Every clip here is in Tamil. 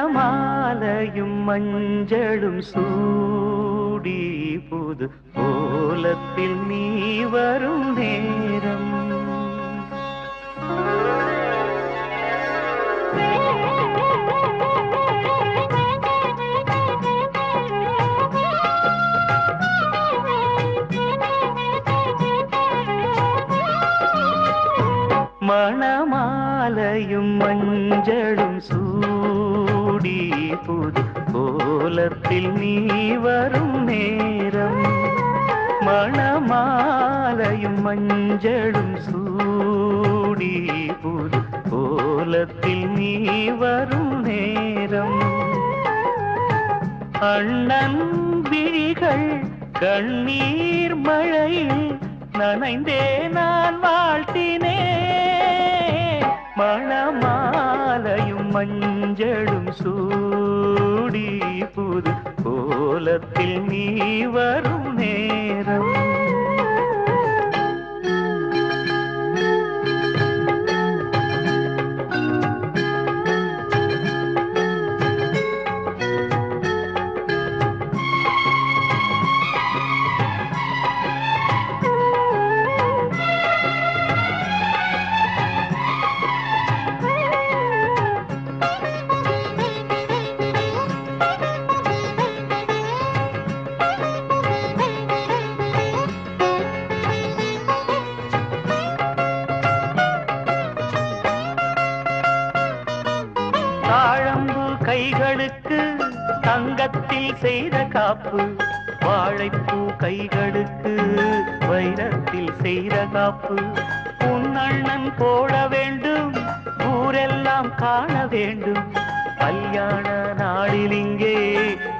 மணமாலையும் மஞ்சளும் சூடி புது கோலத்தில் நீ வரும் நேரம் மணமாலையும் மஞ்சளும் சூடி புது கோலத்தில் நீ வரும் நேரம் மணமாலையும் மஞ்சளும் சூடி புது கோலத்தில் நீ வரும் நேரம் அண்ணன் விழிகள் கண்ணீர் மழையில் நனைந்தே நான் வாழ்த்தினே மணமாலையும் மஞ்சளும் சூடி புது கோலத்தில் நீ வரும் நேரம் தாழம்பு கைகளுக்கு தங்கத்தில் செய்த காப்பு வாழைப்பூ கைகளுக்கு வைரத்தில் செய்த காப்பு உன் அண்ணன் போட வேண்டும் ஊரெல்லாம் காண வேண்டும் கல்யாண நாளில் இங்கே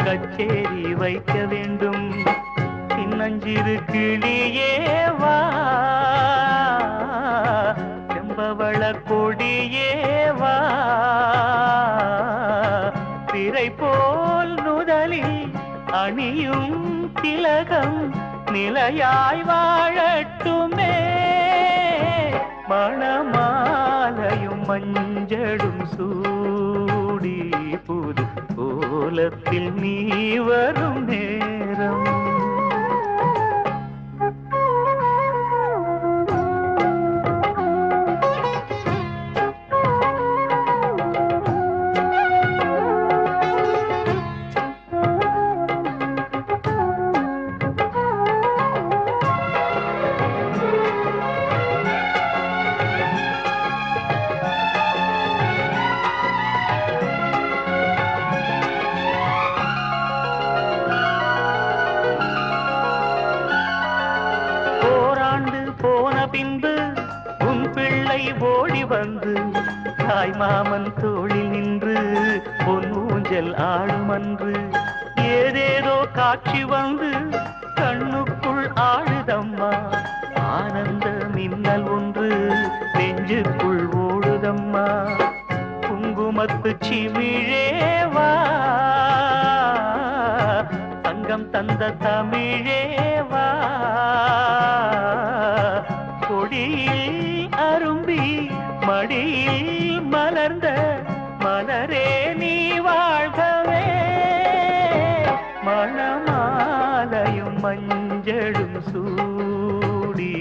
கச்சேரி வைக்க வேண்டும் சின்னஞ்சிறு கிளியே வா செம்பவள கொடியே வா திரை போல் நுதலில் அணியும் திலகம் நிலையாய் வாழட்டுமே மணமாலையும் மஞ்சளும் சூடி புது கோலத்தில் நீ வரும் நேரம் போன பின்பு உன் பிள்ளை ஓடி வந்து தாய் மாமன் தோளில் நின்று பொன் ஊஞ்சல் ஆடுமன்று ஏதேதோ காட்சி வந்து கண்ணுக்குள் ஆடுதம்மா ஆனந்த மின்னல் ஒன்று நெஞ்சுக்குள் ஓடுதம்மா குங்குமத்து சிமிழேவா சங்கம் தந்த தமிழேவா கொடியில் அரும்பி மடியில் மலர்ந்த மலரே நீ வாழ்கவே மணமாலையும் மஞ்சளும் சூடி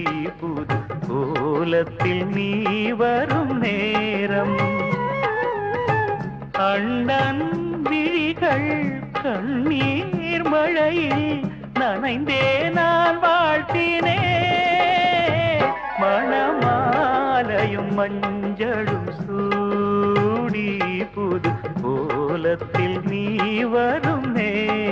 புது கோலத்தில் நீ வரும் நேரம் அண்ணன் விழிகள் கண்ணீர் மழையில் நனைந்தே நான் வாழ்த்தினே மணமாலையும் மஞ்சளும் சூடி புது கோலத்தில் நீ வரும் நேரம்